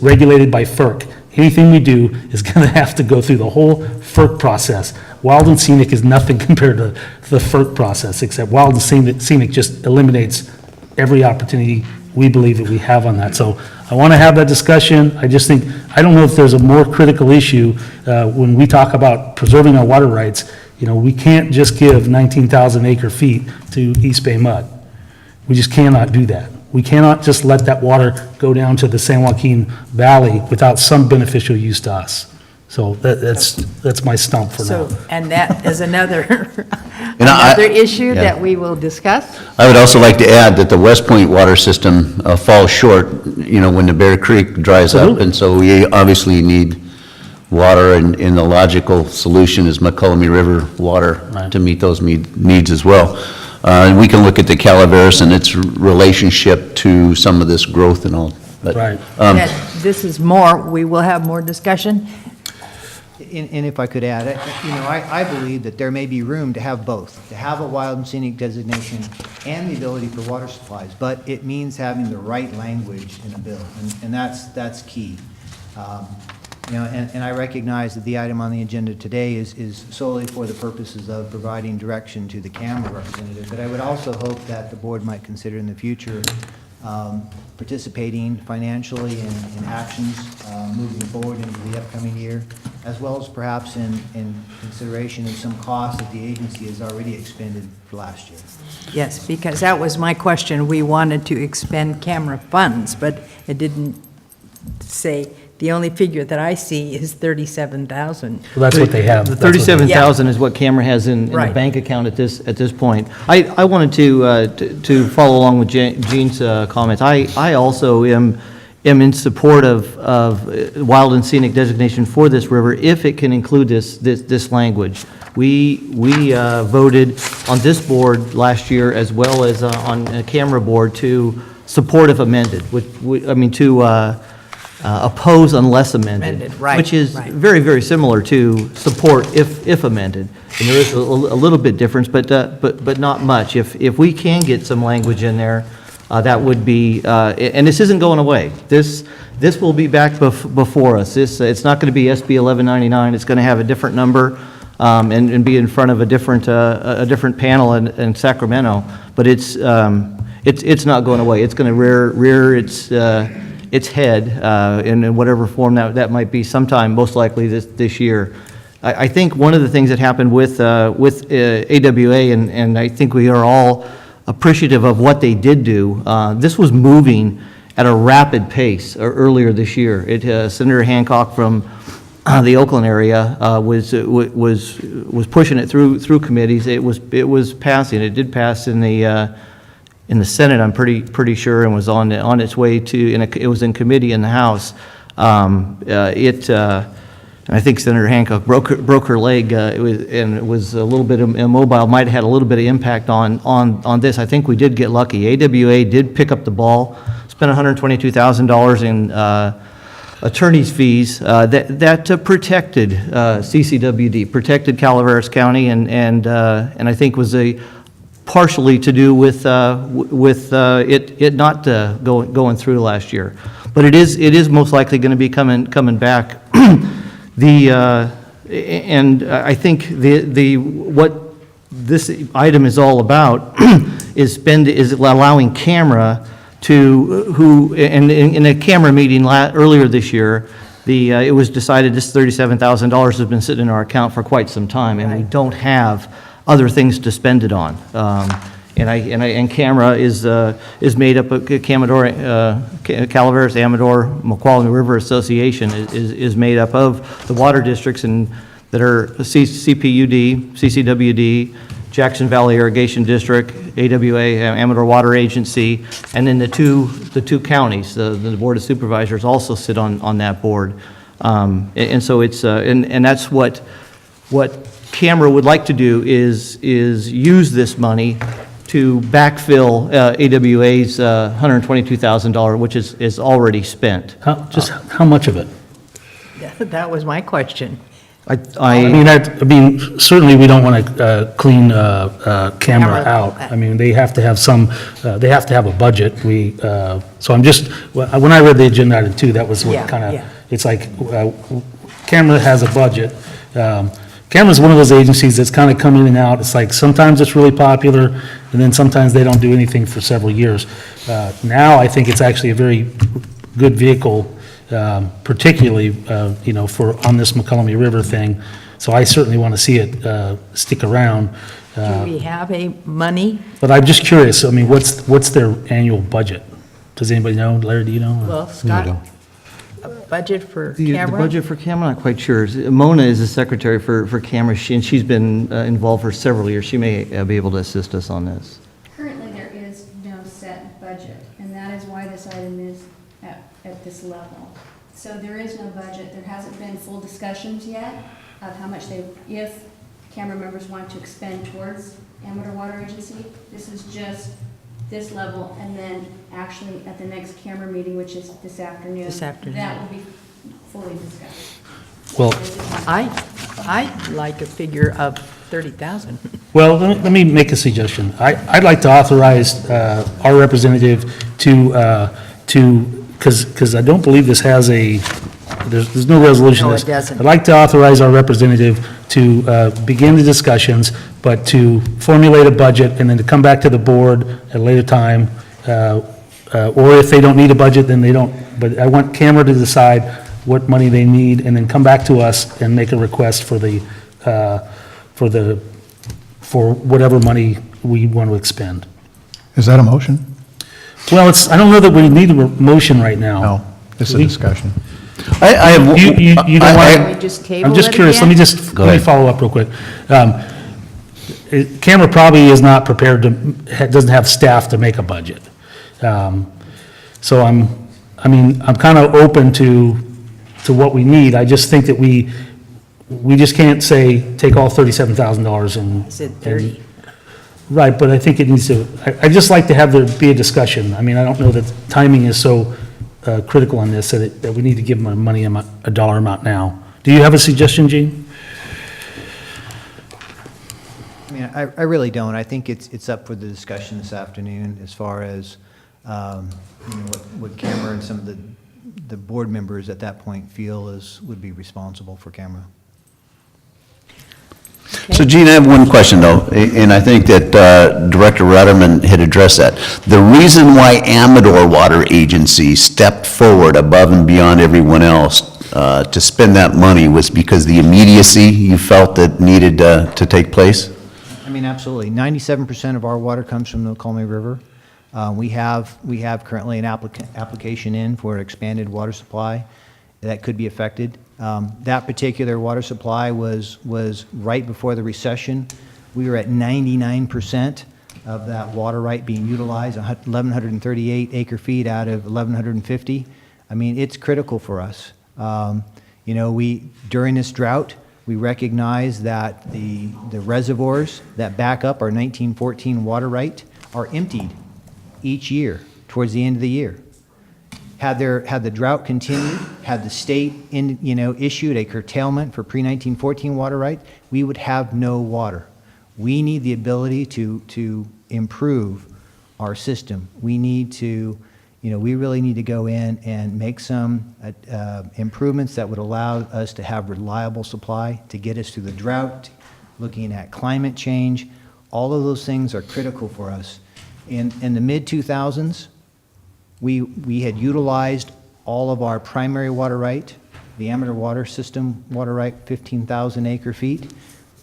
regulated by FERC. Anything we do is going to have to go through the whole FERC process. Wild and scenic is nothing compared to the FERC process, except wild and scenic just eliminates every opportunity we believe that we have on that. So I want to have that discussion. I just think, I don't know if there's a more critical issue when we talk about preserving our water rights. You know, we can't just give 19,000 acre feet to East Bay Mud. We just cannot do that. We cannot just let that water go down to the San Joaquin Valley without some beneficial use to us. So that's my stump for now. So, and that is another, I- another issue yeah. that we will discuss. I would also like to add that the West Point water system falls short, you know, when the Bear Creek dries up, Absolutely. and so we obviously need water, and the logical solution is McCullum River water Right. to meet those needs as well. And we can look at the Calaveras and its relationship to some of this growth and all. But, Right. That this is more, we will have more discussion. And if I could add, I believe that there may be room to have both, to have a wild and scenic designation and the ability for water supplies, but it means having the right language in a bill, and that's key. And I recognize that the item on the agenda today is solely for the purposes of providing direction to the CAMRA representative, but I would also hope that the board might consider in the future participating financially in actions moving forward into the upcoming year, as well as perhaps in consideration of some costs that the agency has already expended for last year. Yes, because that was my question. We wanted to expend camera funds, but it didn't say, the only figure that I see is 37,000. Well, that's what they have. The That's what they- 37,000 is what Camera has in the Right. bank account at this point. I wanted to follow along with Gene's comments. I also am in support of wild and scenic designation for this river if it can include this language. We voted on this board last year as well as on a Camera board to support if amended, to oppose unless amended. Amended, right, Which is right. very, very similar to support if amended. And there is a little bit difference, but not much. If we can get some language in there, that would be, and this isn't going away. This will be back before us. It's not going to be SB 1199. It's going to have a different number and be in front of a different panel in Sacramento. But it's not going away. It's going to rear its head in whatever form that might be sometime, most likely this year. I think one of the things that happened with AWA, and I think we are all appreciative of what they did do, this was moving at a rapid pace earlier this year. Senator Hancock from the Oakland area was pushing it through committees. It was passing. It did pass in the Senate, I'm pretty sure, and was on its way to, and it was in committee in the House. I think Senator Hancock broke her leg, and it was a little bit immobile, might have had a little bit of impact on this. I think we did get lucky. AWA did pick up the ball, spent $122,000 in attorney's fees that protected CCWD, protected Calaveras County, and I think was partially to do with it not going through last year, but it is most likely going to be coming back. And I think what this item is all about is allowing Camera to in a Camera meeting earlier this year. It was decided this $37,000 has been sitting in our account for quite some time, and we don't have other things to spend it on. And Camera is made up of Calaveras, Amador, Moqualmy River Association is made up of the water districts and that are CPUD, CCWD, Jackson Valley Irrigation District, AWA, Amador Water Agency, and then the two counties. The Board of Supervisors also sit on that board. And so it's and that's what Camera would like to do is use this money to backfill AWA's $122,000, which is already spent. How much of it? That was my question. I mean, certainly we don't want to clean camera Camera. out. I mean, they have to have some, they have to have a budget. So I'm just, when I read the agenda item too, that was Yeah, what kind yeah. of, it's like, camera has a budget. Camera's one of those agencies that's kind of come in and out. It's like, sometimes it's really popular, and then sometimes they don't do anything for several years. Now, I think it's actually a very good vehicle, particularly, for, on this McCollum River thing. So I certainly want to see it stick around. Do we have a money? But I'm just curious, I mean, what's their annual budget? Does anybody know? Larry, do you know? Well, Scott, a budget for The camera? budget for camera, not quite sure. Mona is the secretary for camera, and she's been involved for several years. She may be able to assist us on this. Currently, there is no set budget, and that is why this item is at this level. So there is no budget. There hasn't been full discussions yet of how much if camera members want to expend towards Amateur Water Agency. This is just this level, and then actually at the next camera meeting, which is this afternoon. This afternoon. That will be fully discussed. Well, I'd like a figure of 30,000. Well, let me make a suggestion. I'd like to authorize our representative because I don't believe this has there's no resolution. No, to this. it doesn't. I'd like to authorize our representative to begin the discussions, but to formulate a budget and then to come back to the board at a later time. Or if they don't need a budget, then they don't. But I want Camera to decide what money they need and then come back to us and make a request for whatever money we want to expend. Is that a motion? Well, I don't know that we need a motion right now. No, it's a discussion. I have. You don't I- want, We just table I'm just it curious, again? Go let me ahead. follow up real quick. Camera probably is not prepared doesn't have staff to make a budget. So I'm kind of open to what we need. I just think that we just can't say, take all $37,000 and. I said 30. Right, but I think it needs to, I'd just like to have there be a discussion. I mean, I don't know that timing is so critical on this, that we need to give them a money amount, a dollar amount now. Do you have a suggestion, Gene? I mean, I really don't. I think it's up for the discussion this afternoon as far as, what camera and some of the board members at that point feel would be responsible for camera. So Gene, I have one question though, and I think that Director Rudderman had addressed that. The reason why Amador Water Agency stepped forward above and beyond everyone else to spend that money was because the immediacy you felt that needed to take place? I mean, absolutely. 97% of our water comes from the Colmy River. We have currently an application in for an expanded water supply that could be affected. That particular water supply was right before the recession. We were at 99% of that water right being utilized, 1,138 acre feet out of 1,150. I mean, it's critical for us. During this drought, we recognize that the reservoirs that back up our 1914 water right are emptied each year towards the end of the year. Had the drought continued, had the state issued a curtailment for pre-1914 water right, we would have no water. We need the ability to improve our system. We need to, we really need to go in and make some improvements that would allow us to have reliable supply to get us through the drought, looking at climate change. All of those things are critical for us. In the mid-2000s, we had utilized all of our primary water right, the amateur water system water right, 15,000 acre feet,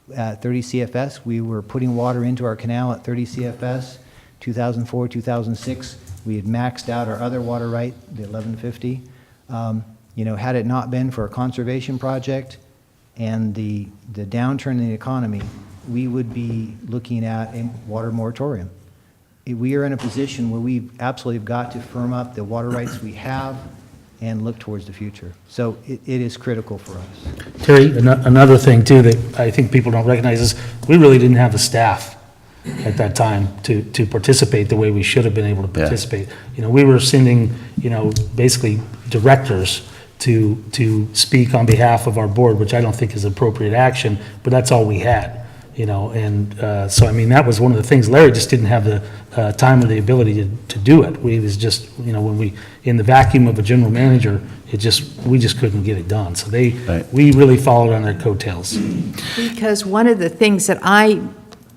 30 CFS. We were putting water into our canal at 30 CFS. 2004, 2006, we had maxed out our other water right, the 1150. Had it not been for a conservation project and the downturn in the economy, we would be looking at a water moratorium. We are in a position where we absolutely have got to firm up the water rights we have and look towards the future. So it is critical for us. Terry, another thing too that I think people don't recognize is we really didn't have the staff at that time to participate the way we should have been able to Yeah. participate. We were sending, basically directors to speak on behalf of our board, which I don't think is appropriate action, but that's all we had, you know, and so, I mean, that was one of the things. Larry just didn't have the time or the ability to do it. We was just, you know, when we, in the vacuum of a general manager, we just couldn't get it done. So Right. we really followed on their coattails. Because one of the things that I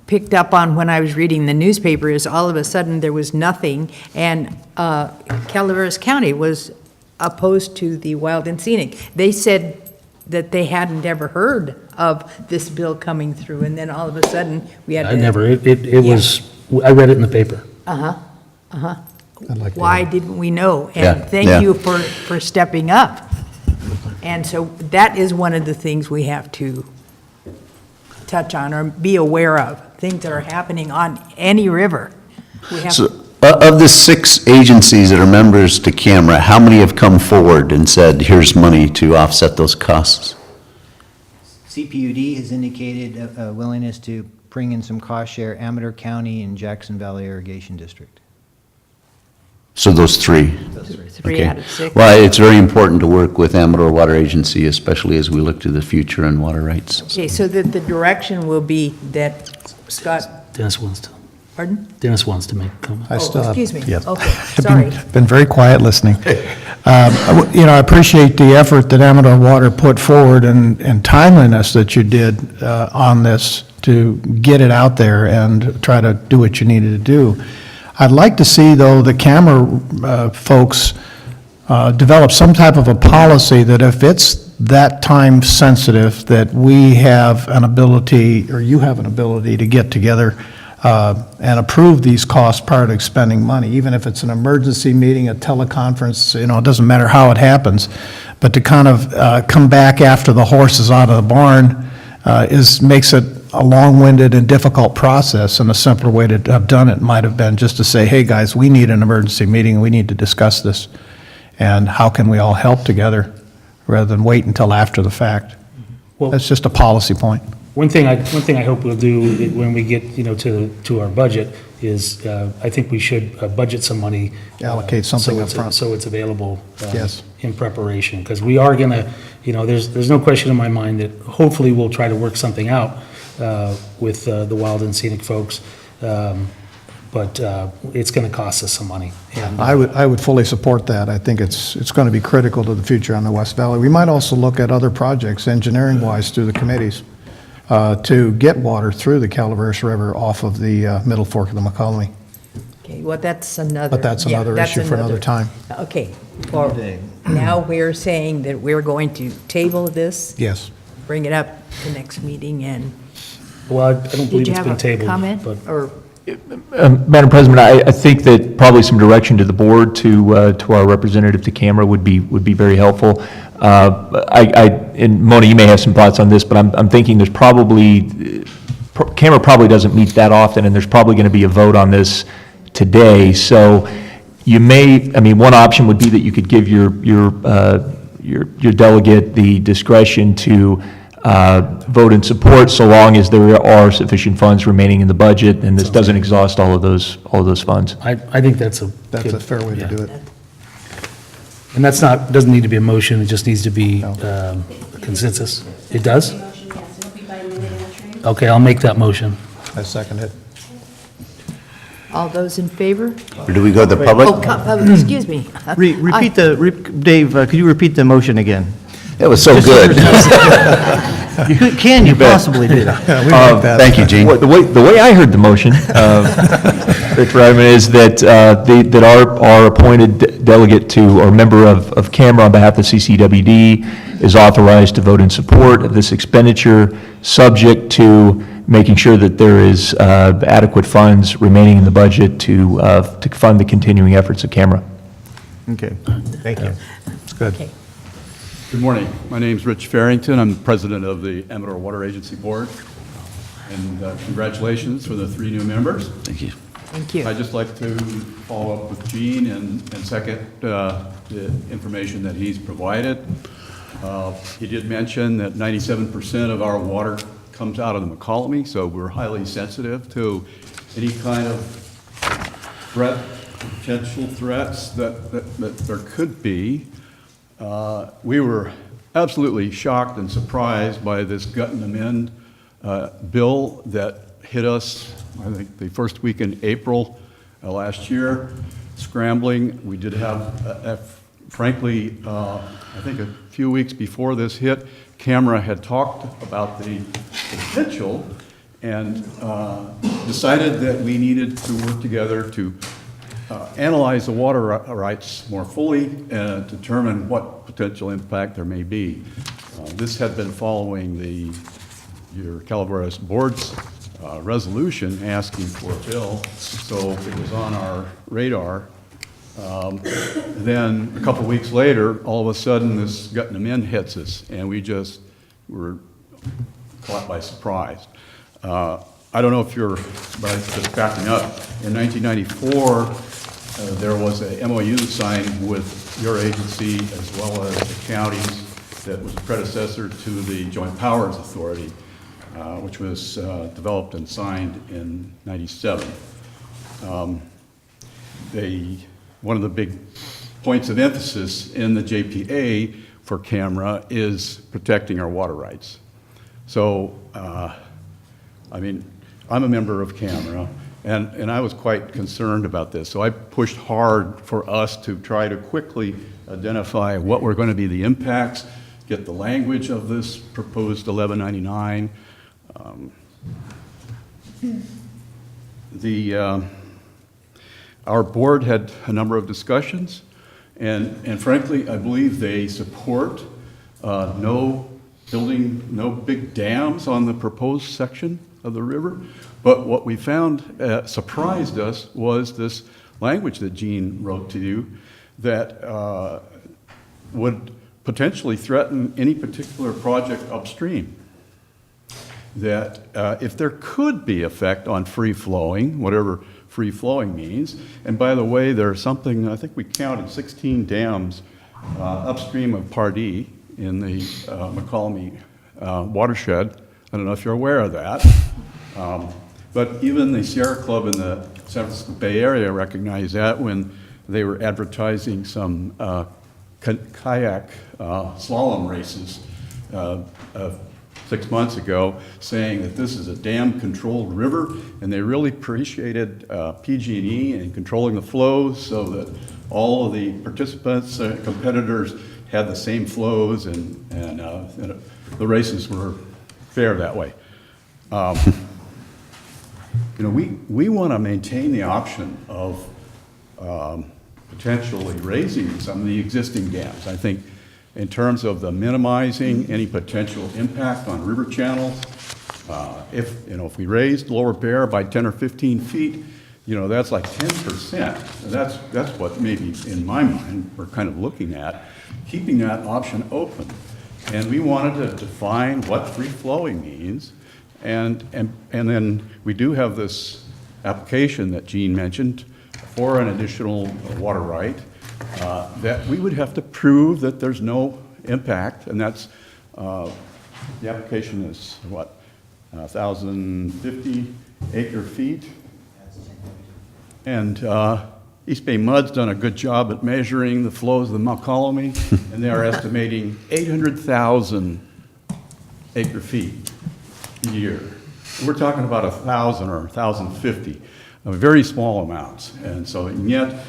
picked up on when I was reading the newspaper is all of a sudden there was nothing, and Calaveras County was opposed to the Wild and Scenic. They said that they hadn't ever heard of this bill coming through, and then all of a sudden, we had to... I never, it was, I read it in the paper. I'd like to Why hear. didn't we know? Yeah, And thank yeah. you for stepping up. And so that is one of the things we have to touch on or be aware of, things that are happening on any river. We have, So, of the 6 agencies that are members to CAMRA, how many have come forward and said, here's money to offset those costs? CPUD has indicated a willingness to bring in some cost share, Amador County and Jackson Valley Irrigation District. So those 3? three Okay. out of 6. Well, it's very important to work with Amador Water Agency, especially as we look to the future and water rights. Okay, so the direction will be that Scott, Dennis wants to make a comment. I still have- excuse me. Yes. Okay, I've sorry. been very quiet listening. You know, I appreciate the effort that Amador Water put forward and timeliness that you did on this to get it out there and try to do what you needed to do. I'd like to see, though, the camera folks develop some type of a policy that if it's that time sensitive, that we have an ability, or you have an ability to get together and approve these costs prior to expending money, even if it's an emergency meeting, a teleconference, you know, it doesn't matter how it happens, but to kind of come back after the horse is out of the barn makes it a long-winded and difficult process, and a simpler way to have done it might have been just to say, hey, guys, we need an emergency meeting, we need to discuss this, and how can we all help together, rather than wait until after the fact. Well- That's just a policy point. One thing I hope we'll do when we get, you know, to our budget is, I think we should budget some money. Allocate something so up it's- front. So it's available. Yes. In preparation, because we are gonna, you know, there's no question in my mind that hopefully we'll try to work something out with the Wild and Scenic folks, but it's gonna cost us some money. And I would fully support that. I think it's going to be critical to the future on the West Valley. We might also look at other projects, engineering-wise, through the committees, to get water through the Calaveras River off of the middle fork of the McCollum. Okay, well, that's another. But that's yeah, another that's issue for another time. Okay, well, now we're saying that we're going to table this, Yes. bring it up the next meeting, and Well, I don't did believe you it's have been a tabled. comment? But Or, Madam President, I think that probably some direction to the board, to our representative to camera would be very helpful. And Mona, you may have some thoughts on this, but I'm thinking there's probably, camera probably doesn't meet that often, and there's probably going to be a vote on this today. So you may, I mean, one option would be that you could give your delegate the discretion to vote in support, so long as there are sufficient funds remaining in the budget, and this doesn't exhaust all of those funds. I think that's a That's a fair way to yeah. do it. And that's not, doesn't need to be a motion, it just needs to be consensus. It does? Motion, yes, it'll be by minute entry. Okay, I'll make that motion. I second it. all those in favor? Or do we go to the public? Excuse me. Repeat Dave, could you repeat the motion again? It was so good. Can you possibly do that? Yeah, we like that. Thank you, Gene. Well, the way I heard the motion, Director Ryderman, is that that our appointed delegate to, or member of camera on behalf of CCWD is authorized to vote in support of this expenditure, subject to making sure that there is adequate funds remaining in the budget to fund the continuing efforts of camera. Okay, thank you. It's good. Okay. Good morning. My name's Rich Farrington. I'm president of the Amador Water Agency Board. And congratulations for the 3 new members. Thank you. Thank you. I'd just like to follow up with Gene and second the information that he's provided. He did mention that 97% of our water comes out of the McCollum, so we're highly sensitive to any kind of potential threats that there could be. we were absolutely shocked and surprised by this gut and amend bill that hit us, I think, the first week in April last year, scrambling. We did have, frankly, I think a few weeks before this hit, Camera had talked about the potential and decided that we needed to work together to analyze the water rights more fully and determine what potential impact there may be. This had been following your Calaveras Board's resolution asking for a bill, so it was on our radar. Then a couple weeks later, all of a sudden, this gut and amend hits us, and we just were caught by surprise. I don't know if you're, but just backing up, in 1994, there was a MOU signed with your agency as well as the counties that was a predecessor to the Joint Powers Authority, which was developed and signed in '97. One of the big points of emphasis in the JPA for Camera is protecting our water rights. So, I mean, I'm a member of Camera, and I was quite concerned about this. So I pushed hard for us to try to quickly identify what were going to be the impacts, get the language of this proposed 1199. Our board had a number of discussions, and frankly, I believe they support no big dams on the proposed section of the river. But what we found surprised us was this language that Gene wrote to you that would potentially threaten any particular project upstream. That if there could be effect on free flowing, whatever free flowing means, and by the way, there's something, I think we counted 16 dams upstream of Pardee in the McCallum watershed. I don't know if you're aware of that. But even the Sierra Club in the San Francisco Bay Area recognized that when they were advertising some kayak slalom races 6 months ago, saying that this is a dam-controlled river, and they really appreciated PG&E in controlling the flows so that all of the participants, competitors, had the same flows, and the races were fair that way. We want to maintain the option of potentially raising some of the existing dams. I think in terms of the minimizing any potential impact on river channels, if we raised Lower Bear by 10 or 15 feet, that's like 10%. That's what maybe in my mind we're kind of looking at, keeping that option open. And we wanted to define what free flowing means. And then we do have this application that Gene mentioned for an additional water right that we would have to prove that there's no impact, and that's, the application is what, 1,050 acre feet? And East Bay Mud's done a good job at measuring the flows of the Mokelumne, and they are estimating 800,000 acre feet a year. We're talking about 1,000 or 1,050, very small amounts. And so, and yet,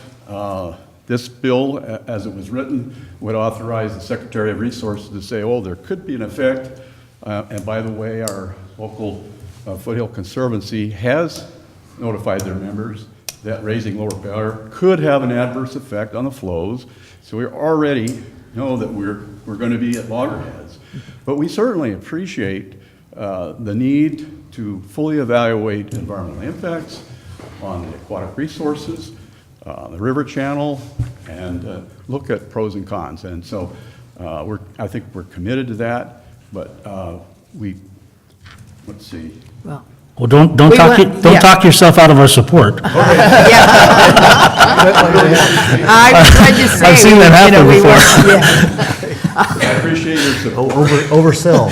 this bill, as it was written, would authorize the Secretary of Resources to say, oh, there could be an effect. And by the way, our local Foothill Conservancy has notified their members that raising Lower Bear could have an adverse effect on the flows. So we already know that we're going to be at loggerheads. But we certainly appreciate the need to fully evaluate environmental impacts on the aquatic resources, the river channel, and look at pros and cons. And so I think we're committed to that, but let's see. Well, don't talk yourself out of our support. I was trying to say. I've seen that happen before. I appreciate your support. Oversell.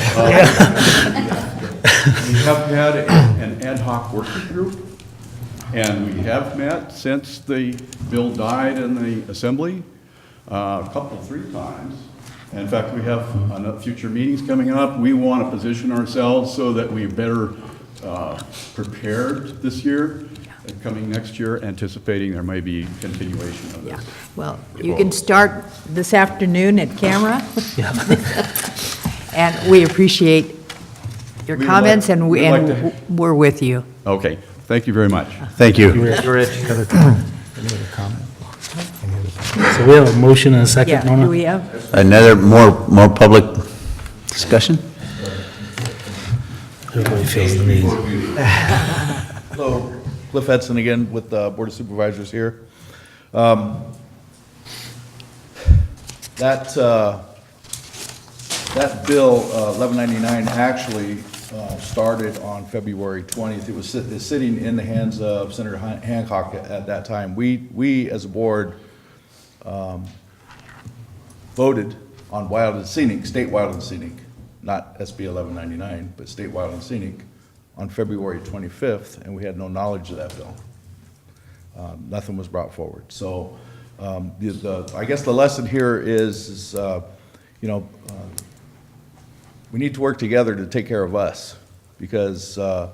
We have had an ad hoc working group, and we have met since the bill died in the Assembly, 3 times. In fact, we have future meetings coming up. We want to position ourselves so that we're better prepared this year, and coming next year, anticipating there may be continuation of Yeah, this. well, you can start this afternoon at camera. And we appreciate your We'd comments, like- and we'd like to- we're with you. Okay, thank you very much. Thank you. So we have a motion and a second, Yeah, Mona? do we have? Another more public discussion? Everybody feels the need. Hello, Cliff Edson again with the Board of Supervisors here. That bill, 1199, actually started on February 20th. It was it's sitting in the hands of Senator Hancock at that time. We, as a board, voted on wild and scenic, state wild and scenic, not SB 1199, but state wild and scenic, on February 25th, and we had no knowledge of that bill. Nothing was brought forward. So I guess the lesson here is we need to work together to take care of us, because I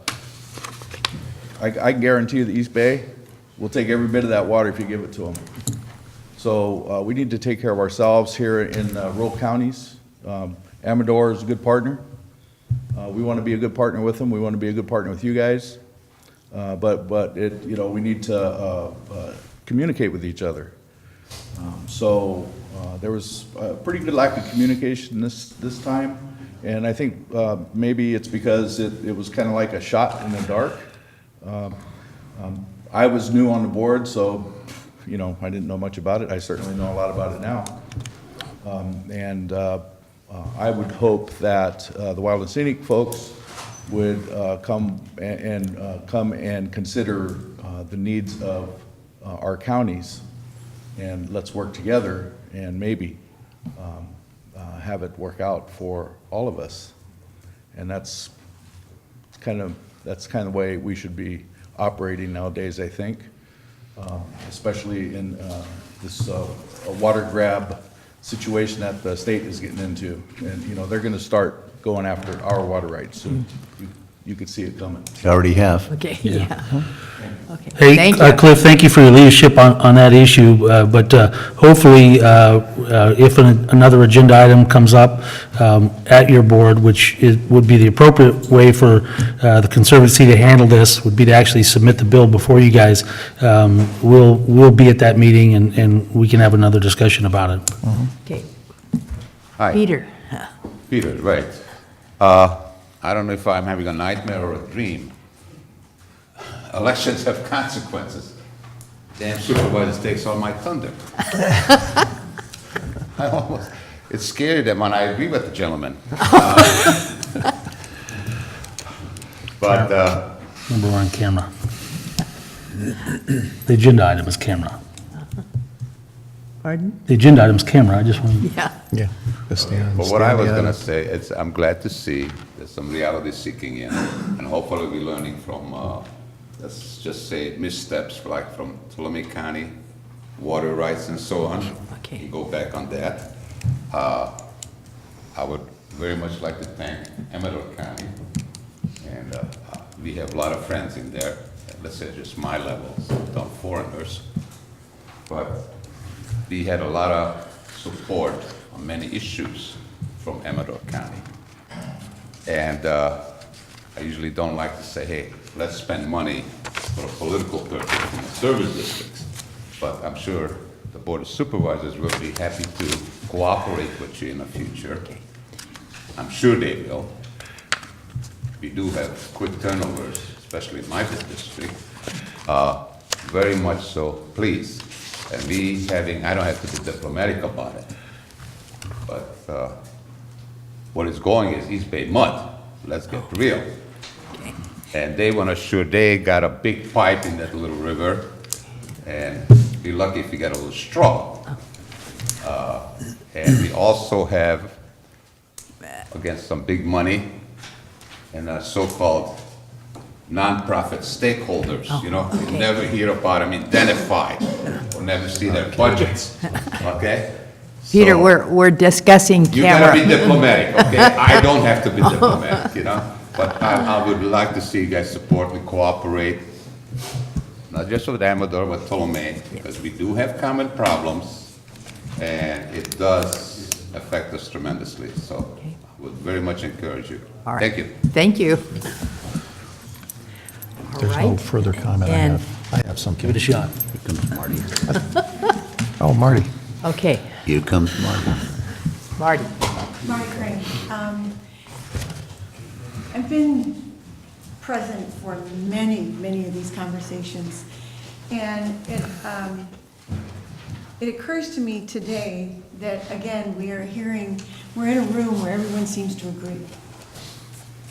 guarantee you the East Bay will take every bit of that water if you give it to them. So we need to take care of ourselves here in rural counties. Amador is a good partner. We want to be a good partner with them. We want to be a good partner with you guys. But we need to communicate with each other. So there was a pretty good lack of communication this time, and I think maybe it's because it was kind of like a shot in the dark. I was new on the board, so I didn't know much about it. I certainly know a lot about it now. I would hope that the Wild and Scenic folks would come and consider the needs of our counties, and let's work together and maybe have it work out for all of us. And that's kind of the way we should be operating nowadays, I think, especially in this water grab situation that the state is getting into. And, they're going to start going after our water rights soon. You could see it coming. You already have. Okay, yeah. Okay, Hey, thank you. Cliff, thank you for your leadership on that issue, but hopefully, if another agenda item comes up at your board, which would be the appropriate way for the Conservancy to handle this, would be to actually submit the bill before you guys, we'll be at that meeting, and we can have another discussion about it. Okay, Hi, Peter. Peter, right. I don't know if I'm having a nightmare or a dream. Elections have consequences. Damn supervisor takes all my thunder. It's scary that when I agree with the gentleman. But Remember, we're on camera. The agenda item is camera. Pardon? The agenda item's camera, I just want to... Yeah. but what I was gonna say is I'm glad to see there's some reality seeking in, and hopefully we're learning from, let's just say missteps, like from Tuolumne County, water rights and so on. Okay. You go back on that. I would very much like to thank Amador County, and we have a lot of friends in there, let's say just my level, not foreigners, but we had a lot of support on many issues from Amador County. And I usually don't like to say, hey, let's spend money for a political purpose in the service districts. But I'm sure the Board of Supervisors will be happy to cooperate with you in the future. I'm sure they will. We do have quick turnovers, especially in my district. Very much so, please. And me having, I don't have to be diplomatic about it, but what is going is East Bay mud. Let's get real. And they want to sure they got a big pipe in that little river, and be lucky if you get a little straw. And we also have, again, some big money and so-called nonprofit stakeholders, you never hear about them identified, or never see their budgets, okay? Peter, So- we're discussing You gotta be camera. diplomatic, okay? I don't have to be diplomatic, you know? But I would like to see you guys support and cooperate, not just with Amador, but Ptolemy, because we do have common problems, and it does affect us tremendously, so would very much encourage you. All right. Thank you. Thank you. All There's no right. further comment I And- have. I have something. Give it a shot. Oh, Marty. Okay, Here comes Marty. Marty. Marty Crane. I've been present for many of these conversations, and it occurs to me today that, again, we're in a room where everyone seems to agree.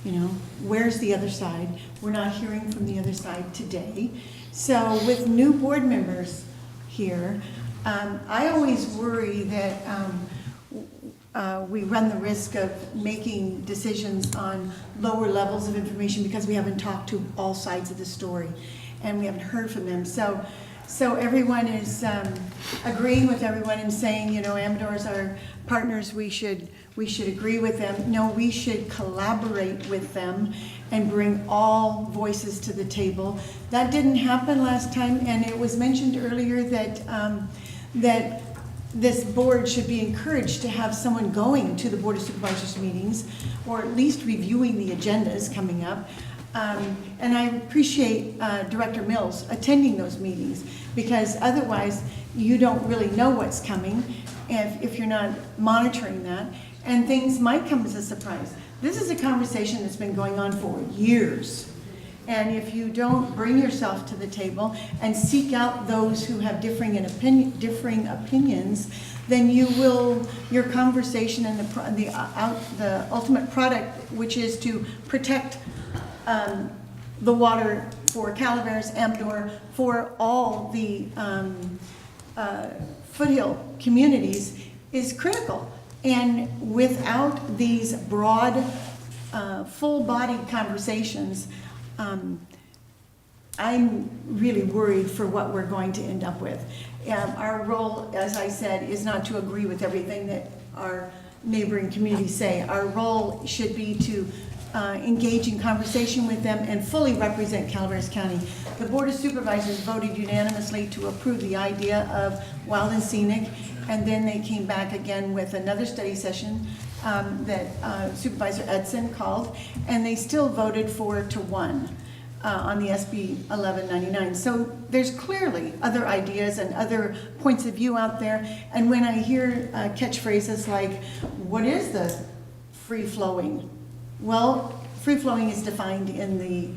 You know, where's the other side? We're not hearing from the other side today. So with new board members here, I always worry that we run the risk of making decisions on lower levels of information because we haven't talked to all sides of the story and we haven't heard from them. So everyone is agreeing with everyone and saying, you know, Amador's our partners, we should agree with them. No, we should collaborate with them and bring all voices to the table. That didn't happen last time, and it was mentioned earlier that that this board should be encouraged to have someone going to the Board of Supervisors meetings, or at least reviewing the agendas coming up. And I appreciate Director Mills attending those meetings, because otherwise you don't really know what's coming if you're not monitoring that, and things might come as a surprise. This is a conversation that's been going on for years. And if you don't bring yourself to the table and seek out those who have differing opinions, then your conversation and the ultimate product, which is to protect the water for Calaveras, Amador, for all the foothill communities, is critical. And without these broad, full-bodied conversations, I'm really worried for what we're going to end up with. Our role, as I said, is not to agree with everything that our neighboring communities say. Our role should be to engage in conversation with them and fully represent Calaveras County. The Board of Supervisors voted unanimously to approve the idea of wild and scenic, and then they came back again with another study session that Supervisor Edson called, and they still voted 4-1 on the SB 1199. So there's clearly other ideas and other points of view out there, and when I hear catchphrases like, what is the free-flowing? Well, free-flowing is defined in the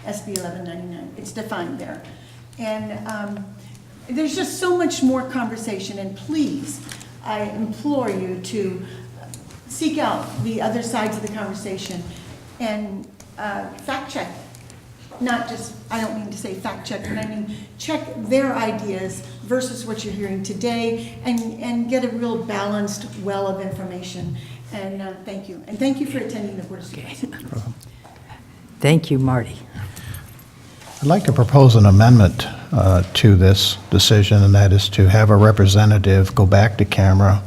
SB 1199. It's defined there. And there's just so much more conversation, and please, I implore you to seek out the other sides of the conversation and fact check. Not just, I don't mean to say fact check, but I mean check their ideas versus what you're hearing today, and get a real balanced well of information. And thank you. And thank you for attending the Board of Supervisors. Thank you, Marty. I'd like to propose an amendment to this decision, and that is to have a representative go back to camera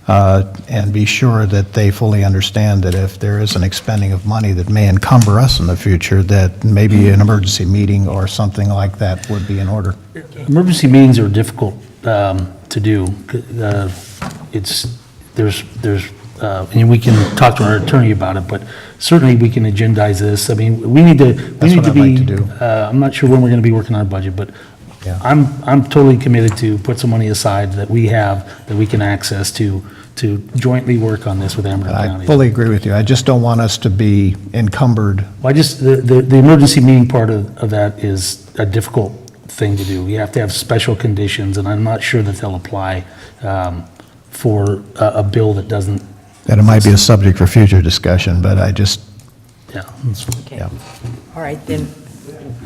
and be sure that they fully understand that if there is an expending of money that may encumber us in the future, that maybe an emergency meeting or something like that would be in order. Emergency meetings are difficult to do. And we can talk to our attorney about it, but certainly we can agendize this. I mean, we need to what I'd be, like to do. I'm not sure when we're going to be working on our budget, but Yeah. I'm totally committed to put some money aside that we have, that we can access to jointly work on this with Amador I County. fully agree with you. I just don't want us to be encumbered. Well, the emergency meeting part of that is a difficult thing to do. You have to have special conditions, and I'm not sure that they'll apply for a bill that doesn't. That it might be a subject for future discussion, but I just, Yeah. Okay. yeah. All right, then,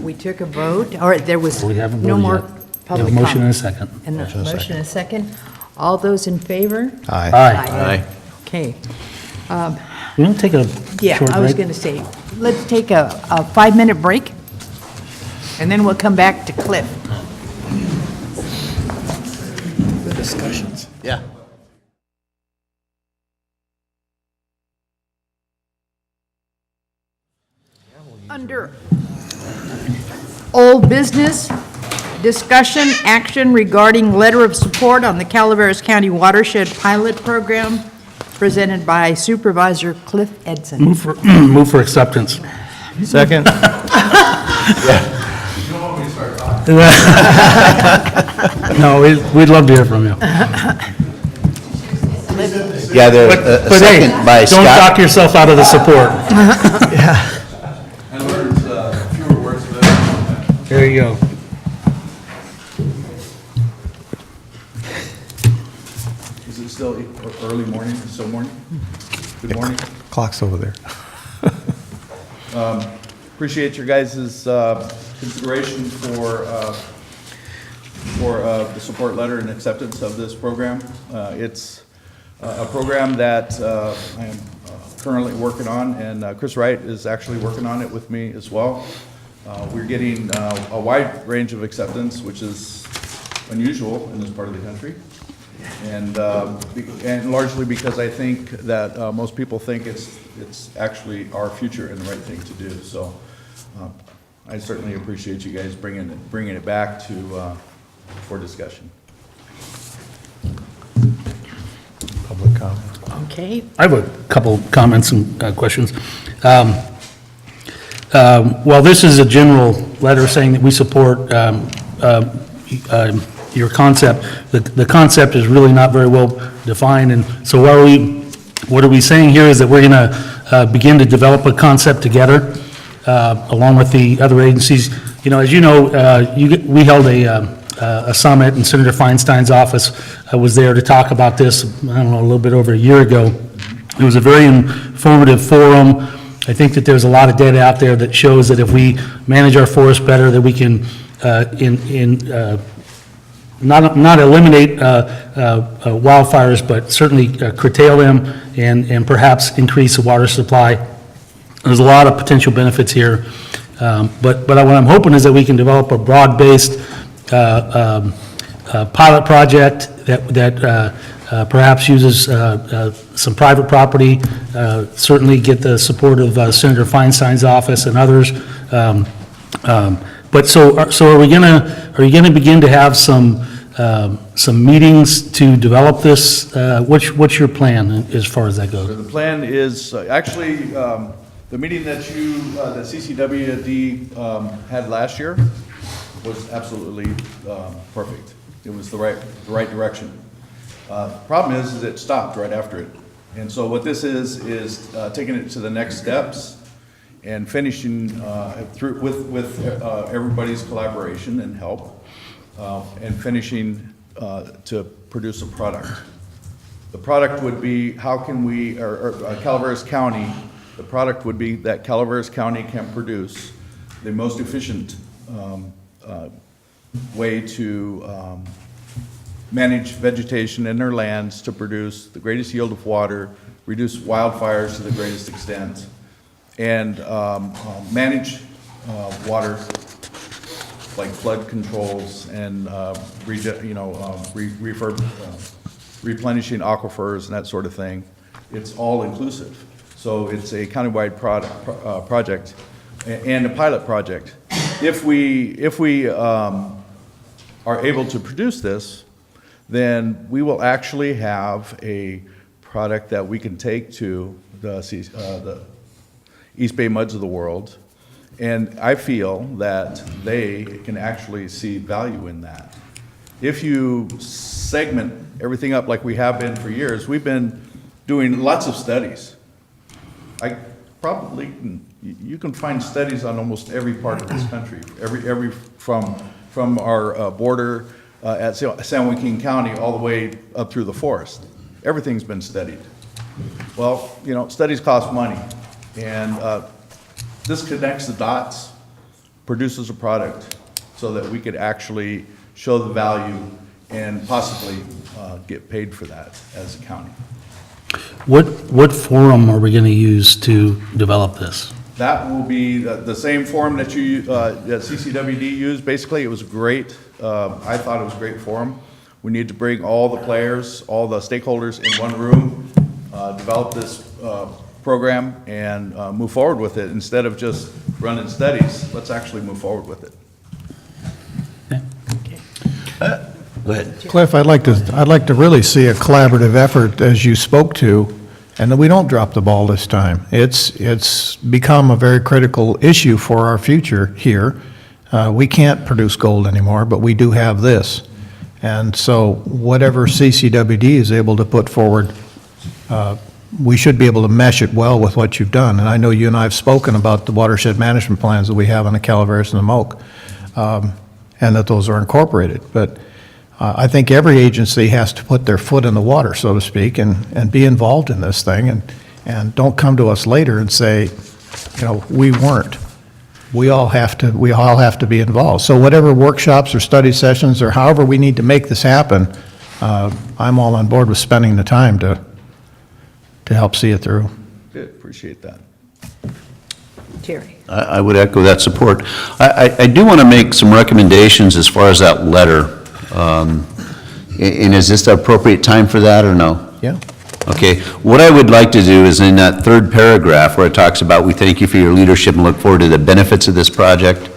we took a vote, or there was We haven't no voted more yet. We have public a motion and a comment. second. And a Motion and a motion and a second. All those in favor? Aye. Aye. Okay. We don't take a Yeah, short I was break? going to say, let's take a 5-minute break, and then we'll come back to Cliff. The discussions. Yeah. Under old business, discussion, action regarding letter of support on the Calaveras County Watershed Pilot Program, presented by Supervisor Cliff Edson. Move for acceptance. Second? No, we'd love to hear from you. Yeah, there, a But hey, second by don't talk Scott. yourself out of the support. And learns fewer words of it. There you go. Is it still early morning, still morning? Good morning. Clock's over there. Appreciate your guys' consideration for the support letter and acceptance of this program. It's a program that I am currently working on, and Chris Wright is actually working on it with me as well. We're getting a wide range of acceptance, which is unusual in this part of the country. And largely because I think that most people think it's actually our future and the right thing to do. So I certainly appreciate you guys bringing it back to for discussion. Public comment. Okay, I have a couple comments and questions. Well, this is a general letter saying that we support your concept. The concept is really not very well defined, and so what are we saying here is that we're going to begin to develop a concept together, along with the other agencies. You know, as you know, we held a summit, and Senator Feinstein's office was there to talk about this, I don't know, a little bit over a year ago. It was a very informative forum. I think that there's a lot of data out there that shows that if we manage our forests better, that we can not eliminate wildfires, but certainly curtail them and perhaps increase the water supply. There's a lot of potential benefits here. But what I'm hoping is that we can develop a broad-based pilot project that perhaps uses some private property, certainly get the support of Senator Feinstein's office and others. But so are you gonna begin to have some meetings to develop this? What's your plan as far as that So goes? the plan is, actually, the meeting that that CCWD had last year was absolutely perfect. It was the right direction. Problem is it stopped right after it. And so what this is taking it to the next steps and finishing through with everybody's collaboration and help, and finishing to produce a product. The product would be, how can we, or Calaveras County, the product would be that Calaveras County can produce the most efficient way to manage vegetation in their lands, to produce the greatest yield of water, reduce wildfires to the greatest extent, and manage water like flood controls and replenishing aquifers and that sort of thing. It's all inclusive. So it's a countywide project and a pilot project. If we are able to produce this, then we will actually have a product that we can take to the East Bay Muds of the world, and I feel that they can actually see value in that. If you segment everything up like we have been for years, we've been doing lots of studies. You can find studies on almost every part of this country, every from our border at San Joaquin County all the way up through the forest. Everything's been studied. Well, studies cost money, and this connects the dots, produces a product so that we could actually show the value and possibly get paid for that as a county. What forum are we going to use to develop this? That will be the same forum that that CCWD used. Basically, it was great. I thought it was a great forum. We need to bring all the players, all the stakeholders in one room, develop this program, and move forward with it. Instead of just running studies, let's actually move forward with it. Go ahead. Cliff, I'd like to really see a collaborative effort, as you spoke to, and that we don't drop the ball this time. It's become a very critical issue for our future here. We can't produce gold anymore, but we do have this. And so whatever CCWD is able to put forward, we should be able to mesh it well with what you've done. And I know you and I have spoken about the watershed management plans that we have on the Calaveras and the Moke, and that those are incorporated. But I think every agency has to put their foot in the water, so to speak, and be involved in this thing, and don't come to us later and say, we weren't. We all have to be involved. So whatever workshops or study sessions or however we need to make this happen, I'm all on board with spending the time to help see it through. Good, appreciate that. Terry. I would echo that support. I do want to make some recommendations as far as that letter. And is this the appropriate time for that, or no? Yeah. Okay, what I would like to do is in that third paragraph where it talks about, we thank you for your leadership and look forward to the benefits of this project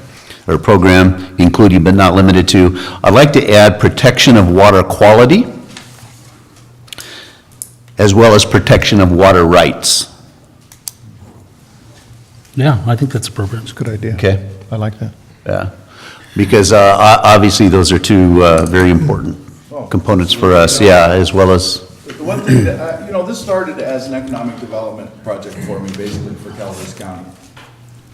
or program, including but not limited to, I'd like to add protection of water quality as well as protection of water rights. Yeah, I think that's appropriate. That's a good idea. Okay? I like that. Yeah, because obviously those are two very important components for us, yeah, as well as, The one thing that, this started as an economic development project for me, basically for Calaveras County.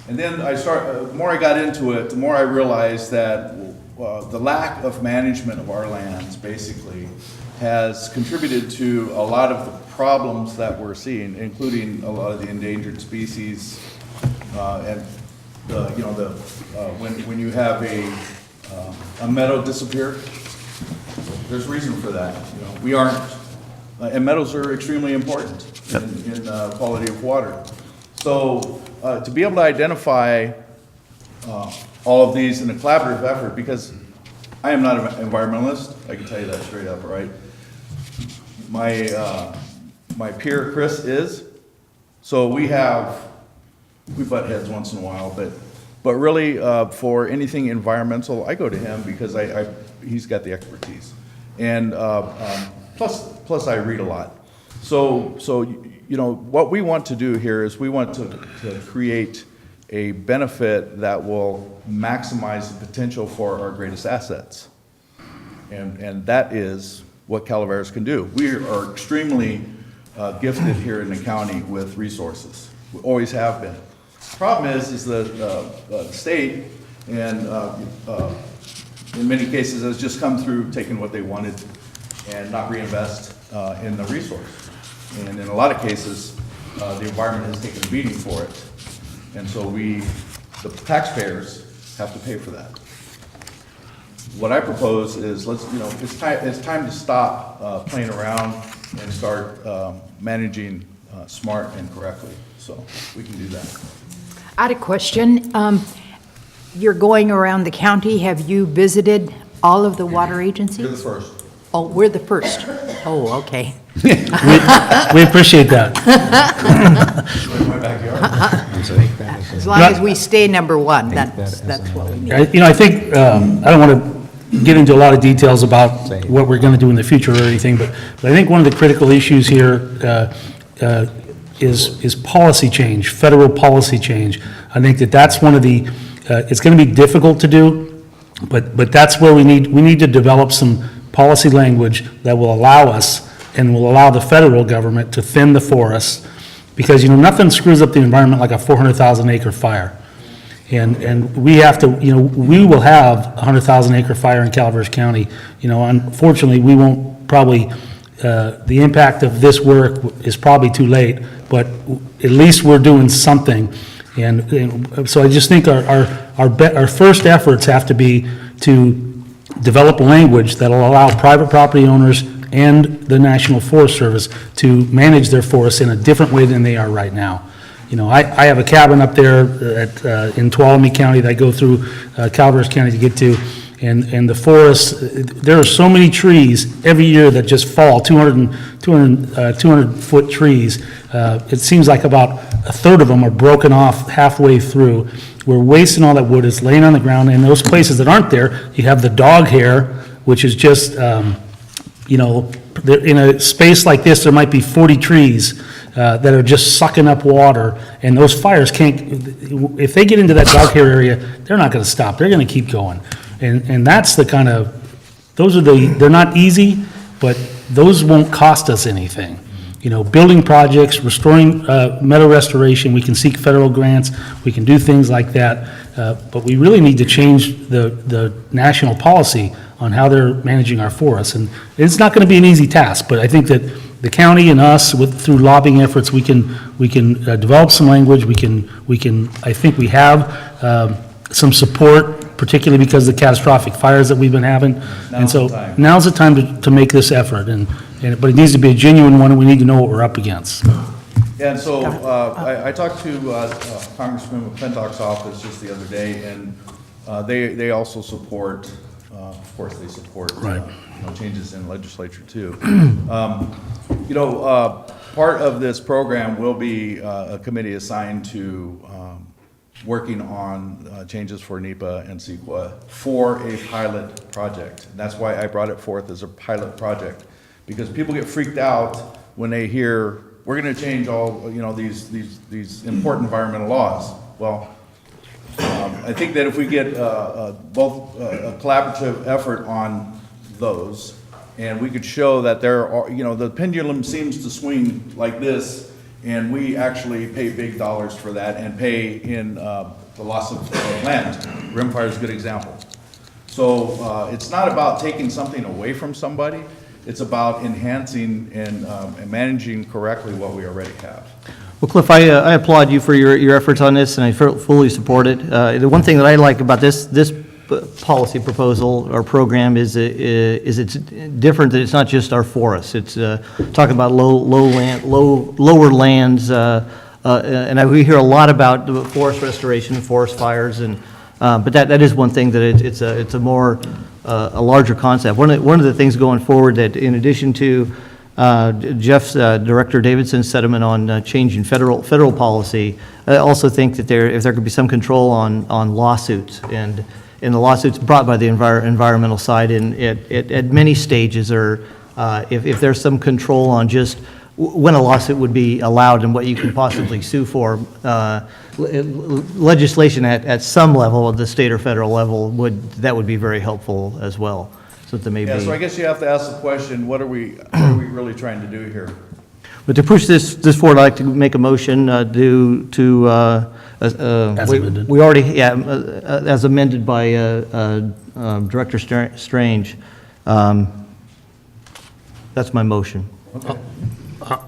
And then the more I got into it, the more I realized that the lack of management of our lands, basically, has contributed to a lot of the problems that we're seeing, including a lot of the endangered species, and when you have a meadow disappear, there's reason for that. We aren't, and meadows are extremely important in quality of water. So to be able to identify all of these in a collaborative effort, because I am not an environmentalist, I can tell you that straight up, right? My peer Chris is, so we butt heads once in a while, but really for anything environmental, I go to him because he's got the expertise, and plus I read a lot. So what we want to do here is we want to create a benefit that will maximize the potential for our greatest assets, and that is what Calaveras can do. We are extremely gifted here in the county with resources. We always have been. Problem is the state, and in many cases has just come through taking what they wanted and not reinvest in the resource. And in a lot of cases, the environment has taken a beating for it. And so the taxpayers have to pay for that. What I propose is it's time to stop playing around and start managing smart and correctly. So we can do that. I had a question. You're going around the county. Have you visited all of the water agencies? You're the first. Oh, we're the first. Oh, okay. We appreciate that. My backyard. As long as we stay number one, that's what we need. I think, I don't want to get into a lot of details about what we're going to do in the future or anything, but I think one of the critical issues here is policy change, federal policy change. I think that's one of the, it's going to be difficult to do, but that's where we need to develop some policy language that will allow us and will allow the federal government to thin the forests, because nothing screws up the environment like a 400,000 acre fire. And we have to, we will have a 100,000 acre fire in Calaveras County. Unfortunately, we won't probably, the impact of this work is probably too late, but at least we're doing something. And so I just think our first efforts have to be to develop language that will allow private property owners and the National Forest Service to manage their forests in a different way than they are right now. I have a cabin up there in Tuolumne County that I go through Calaveras County to get to, and the forests, there are so many trees every year that just fall, 200-foot trees. It seems like about a third of them are broken off halfway through. We're wasting all that wood, it's laying on the ground, and those places that aren't there, you have the dog hair, which is just, in a space like this, there might be 40 trees that are just sucking up water, and those fires can't, if they get into that dog hair area, they're not gonna stop, they're gonna keep going. And that's the kind of, they're not easy, but those won't cost us anything. Building projects, restoring, meadow restoration, we can seek federal grants, we can do things like that, but we really need to change the national policy on how they're managing our forests. And it's not gonna be an easy task, but I think that the county and us, through lobbying efforts, we can develop some language, we can, I think we have some support, particularly because of the catastrophic fires that we've been having. And so now's the time to make this effort, but it needs to be a genuine one, and we need to know what we're up against. Yeah, and so I talked to Congressman McClintock's office just the other day, and they also support, of course, they support changes in legislature too. Part of this program will be a committee assigned to working on changes for NEPA and CEQA for a pilot project. And that's why I brought it forth as a pilot project, because people get freaked out when they hear, we're gonna change all, these important environmental laws. Well, I think that if we get both a collaborative effort on those, and we could show that there are, the pendulum seems to swing like this, and we actually pay big dollars for that and pay in the loss of land. Rimfire is a good example. So it's not about taking something away from somebody, it's about enhancing and managing correctly what we already have. Well, Cliff, I applaud you for your efforts on this, and I fully support it. The one thing that I like about this policy proposal or program is it's different, that it's not just our forests. It's talking about lower lands, and we hear a lot about the forest restoration, forest fires, and but that is one thing that it's a more a larger concept. One of the things going forward that, in addition to Jeff's, Director Davidson's sentiment on changing federal policy, I also think that if there could be some control on lawsuits, and the lawsuits brought by the environmental side at many stages, or if there's some control on just when a lawsuit would be allowed and what you can possibly sue for, legislation at some level, at the state or federal level, that would be very helpful as well. So that maybe. Yeah, so I guess you have to ask the question, what are we really trying to do here? But to push this forward, I'd like to make a motion as amended. We already, as amended by Director Strange. That's my motion. Okay.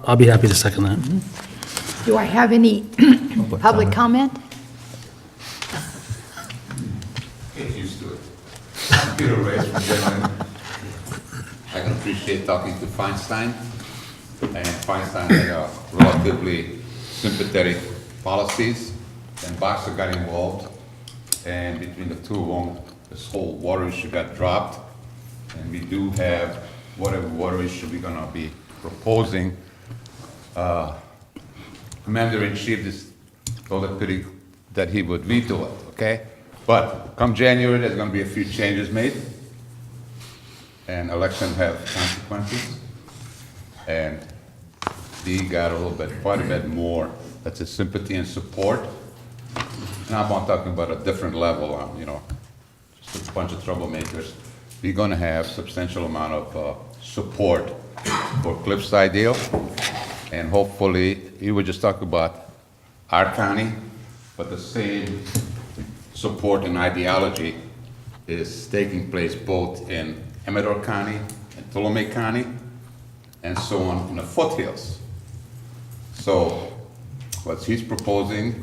I'll be happy to second that. Do I have any public comment? Get used to it. I'm Peter Reyes from Denver. I can appreciate talking to Feinstein, and Feinstein had a relatively sympathetic policies, and Boxer got involved, and between the two of them, this whole water issue got dropped, and we do have whatever water issue we're gonna be proposing. Commander-in-Chief just told the committee that he would veto it, okay? But come January, there's gonna be a few changes made, and election have consequences. And he got quite a bit more, that's his sympathy and support. And I'm not talking about a different level, just a bunch of troublemakers. We're gonna have substantial amount of support for Cliffside deal. And hopefully, you would just talk about our county, but the same support and ideology is taking place both in Amador County and Tuolumne County, and so on in the foothills. So what he's proposing,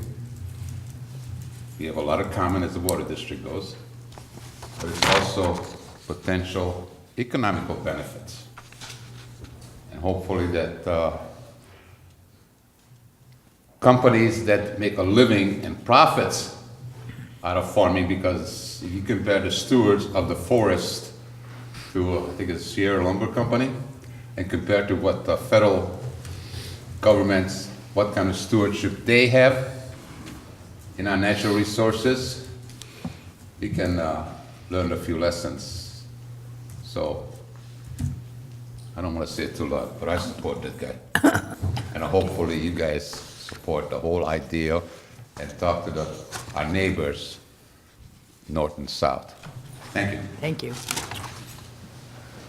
we have a lot of common as the water district goes, but it's also potential economical benefits. And hopefully that companies that make a living and profits out of farming, because if you compare the stewards of the forest to, I think it's Sierra Lumber Company, and compared to what the federal governments, what kind of stewardship they have in our natural resources, we can learn a few lessons. So, I don't want to say it too loud, but I support that guy. And hopefully you guys support the whole idea and talk to our neighbors, north and south. Thank you. Thank you.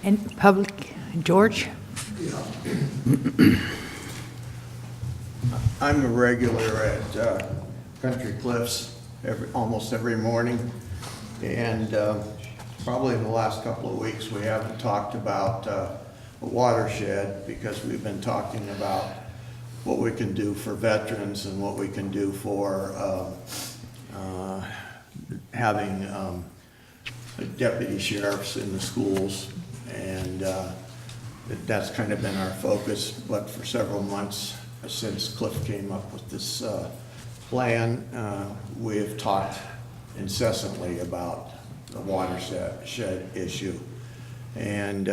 And public, George? I'm a regular at Country Cliffs almost every morning, and probably in the last couple of weeks we haven't talked about a watershed, because we've been talking about what we can do for veterans and what we can do for having deputy sheriffs in the schools, and that's kind of been our focus. But for several months since Cliff came up with this plan, we have talked incessantly about the watershed issue. And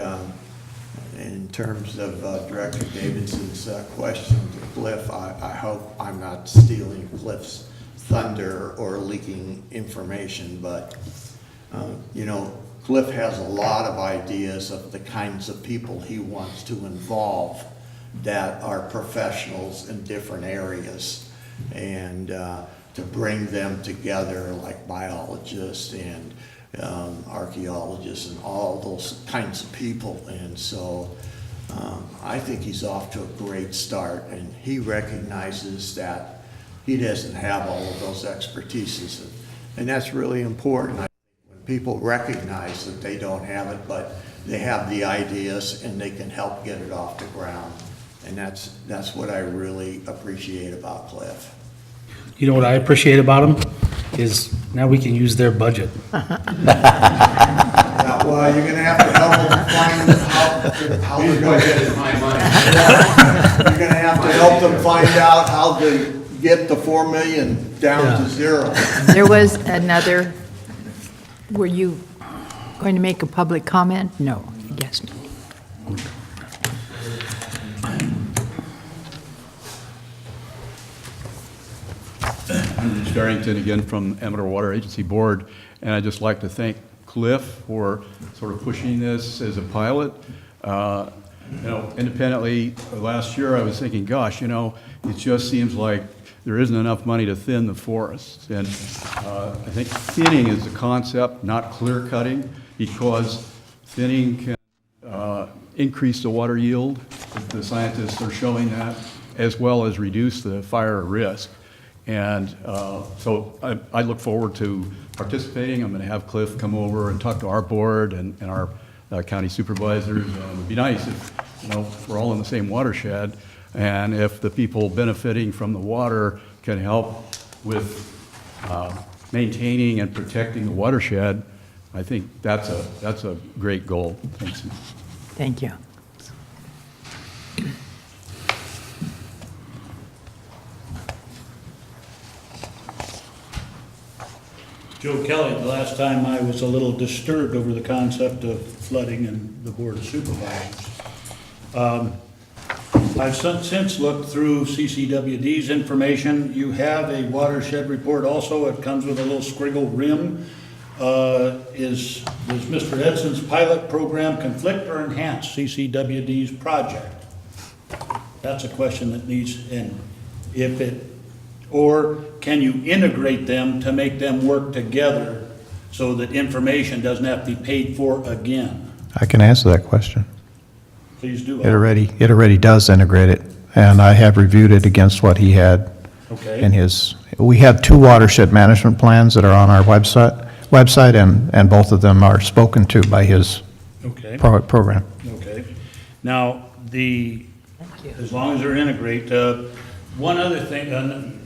in terms of Director Davidson's question to Cliff, I hope I'm not stealing Cliff's thunder or leaking information, but you know, Cliff has a lot of ideas of the kinds of people he wants to involve that are professionals in different areas, and to bring them together, like biologists and archaeologists and all those kinds of people. And so I think he's off to a great start, and he recognizes that he doesn't have all of those expertises, and that's really important. When people recognize that they don't have it, but they have the ideas and they can help get it off the ground. And that's what I really appreciate about Cliff. You know what I appreciate about them is now we can use their budget. Well, you're gonna have to help them find how they're going to get it. My money. You're gonna have to help them find out how to get the 4 million down to zero. There was another, were you going to make a public comment? No, I guess not. I'm Rich Darrington again from Amador Water Agency Board, and I'd just like to thank Cliff for sort of pushing this as a pilot. You know, independently, last year I was thinking, gosh, you know, it just seems like there isn't enough money to thin the forests. And I think thinning is the concept, not clear cutting, because thinning can increase the water yield. The scientists are showing that, as well as reduce the fire risk. And so I look forward to participating. I'm going to have Cliff come over and talk to our board and our county supervisors. And it would be nice if, you know, we're all in the same watershed, and if the people benefiting from the water can help with maintaining and protecting the watershed, I think that's a great goal. Thanks. Thank you. Joe Kelly, the last time I was a little disturbed over the concept of flooding in the Board of Supervisors. I've since looked through CCWD's information. You have a watershed report also. It comes with a little squiggle rim. Does Mr. Edson's pilot program conflict or enhance CCWD's project? That's a question that needs, and if it, or can you integrate them to make them work together so that information doesn't have to be paid for again? I can answer that question. Please do. It already does integrate it, and I have reviewed it against what he had Okay. in his, we have 2 watershed management plans that are on our website, and both of them are spoken to by his Okay. program. Okay. Now, as long as they're integrate, one other thing,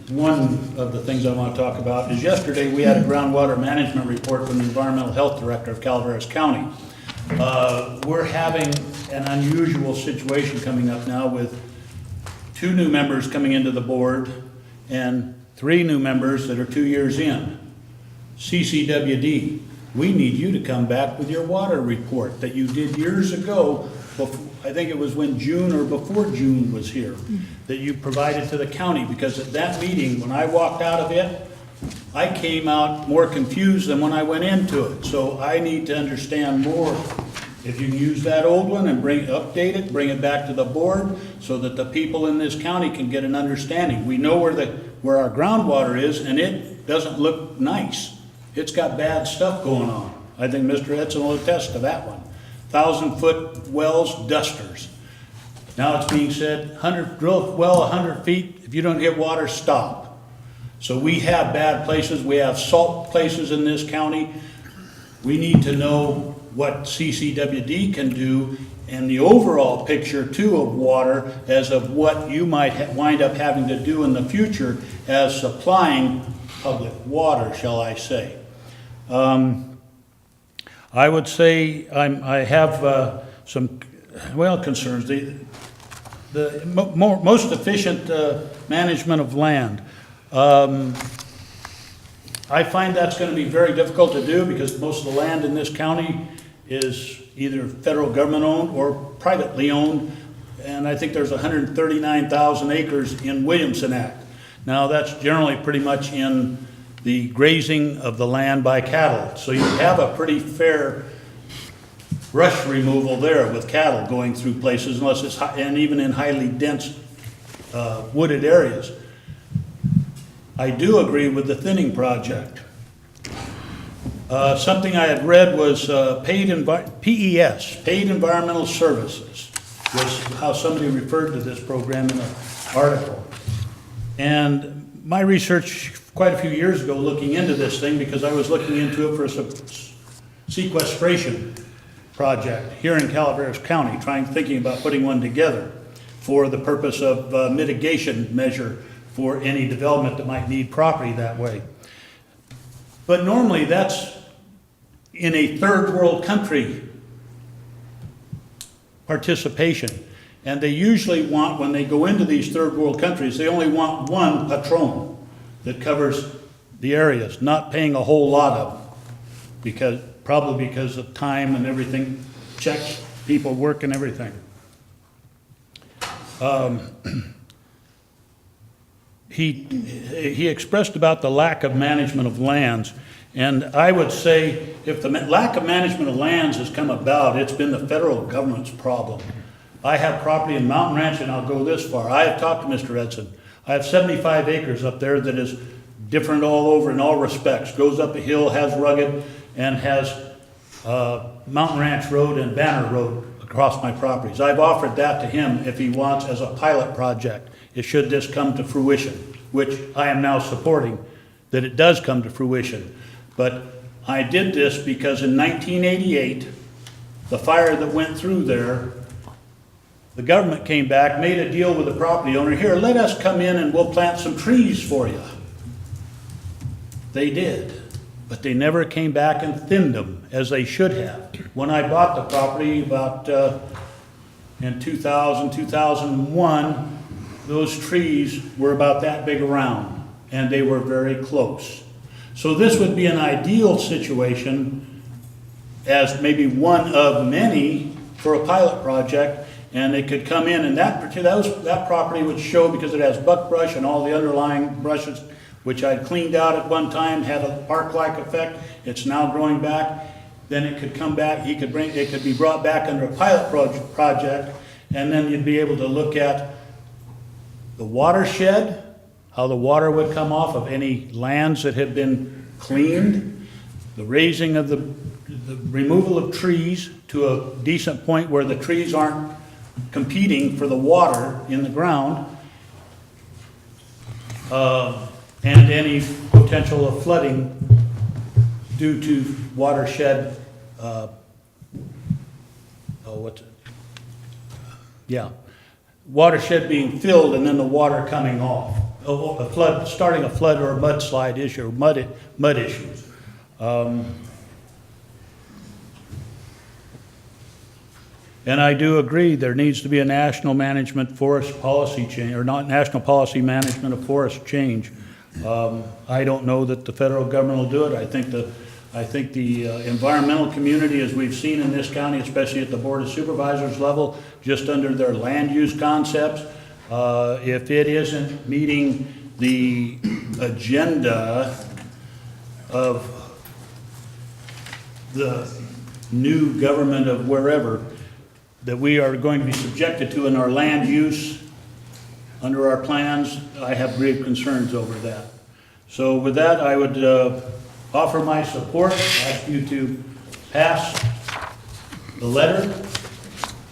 one of the things I want to talk about is yesterday we had a groundwater management report from the Environmental Health Director of Calaveras County. We're having an unusual situation coming up now with 2 new members coming into the board and 3 new members that are 2 years in. CCWD, we need you to come back with your water report that you did years ago, I think it was when June or before June was here, that you provided to the county, because at that meeting, when I walked out of it, I came out more confused than when I went into it. So I need to understand more. If you can use that old one and update it, bring it back to the board so that the people in this county can get an understanding. We know where our groundwater is, and it doesn't look nice. It's got bad stuff going on. I think Mr. Edson will attest to that one. 1,000-foot wells, dusters. Now it's being said, drill well 100 feet, if you don't hit water, stop. So we have bad places, we have salt places in this county. We need to know what CCWD can do, and the overall picture too of water as of what you might wind up having to do in the future as supplying public water, shall I say. I would say I have some, concerns. The most efficient management of land. I find that's going to be very difficult to do because most of the land in this county is either federal government owned or privately owned, and I think there's 139,000 acres in Williamson Act. Now that's generally pretty much in the grazing of the land by cattle, so you have a pretty fair brush removal there with cattle going through places, unless it's and even in highly dense wooded areas. I do agree with the thinning project. Something I had read was PES, Paid Environmental Services, was how somebody referred to this program in an article. And my research quite a few years ago looking into this thing, because I was looking into it for a sequestration project here in Calaveras County, thinking about putting one together for the purpose of mitigation measure for any development that might need property that way. But normally that's in a third world country participation. And they usually want, when they go into these third world countries, they only want one patron that covers the areas, not paying a whole lot of, probably because of time and everything, checks, people, work and everything. He expressed about the lack of management of lands, and I would say if the lack of management of lands has come about, it's been the federal government's problem. I have property in Mountain Ranch, and I'll go this far. I have talked to Mr. Edson. I have 75 acres up there that is different all over in all respects. Goes up a hill, has rugged, and has Mountain Ranch Road and Banner Road across my properties. I've offered that to him if he wants as a pilot project. It should this come to fruition, which I am now supporting, that it does come to fruition. But I did this because in 1988, the fire that went through there, the government came back, made a deal with the property owner, here, let us come in and we'll plant some trees for you. They did, but they never came back and thinned them as they should have. When I bought the property about in 2000, 2001, those trees were about that big around, and they were very close. So this would be an ideal situation as maybe one of many for a pilot project, and they could come in, and that property would show, because it has buckbrush and all the underlying brushes, which I'd cleaned out at one time, had a park-like effect. It's now growing back. Then it could come back, it could be brought back under a pilot project, and then you'd be able to look at the watershed, how the water would come off of any lands that had been cleaned, the raising of the removal of trees to a decent point where the trees aren't competing for the water in the ground, and any potential of flooding due to watershed, watershed being filled and then the water coming off, starting a flood or a mudslide issue, or mud issues. And I do agree there needs to be a national management forest policy change, or not national policy management of forest change. I don't know that the federal government will do it. I think the environmental community, as we've seen in this county, especially at the Board of Supervisors level, just under their land use concepts, if it isn't meeting the agenda of the new government of wherever, that we are going to be subjected to in our land use under our plans, I have grave concerns over that. So with that, I would offer my support, ask you to pass the letter,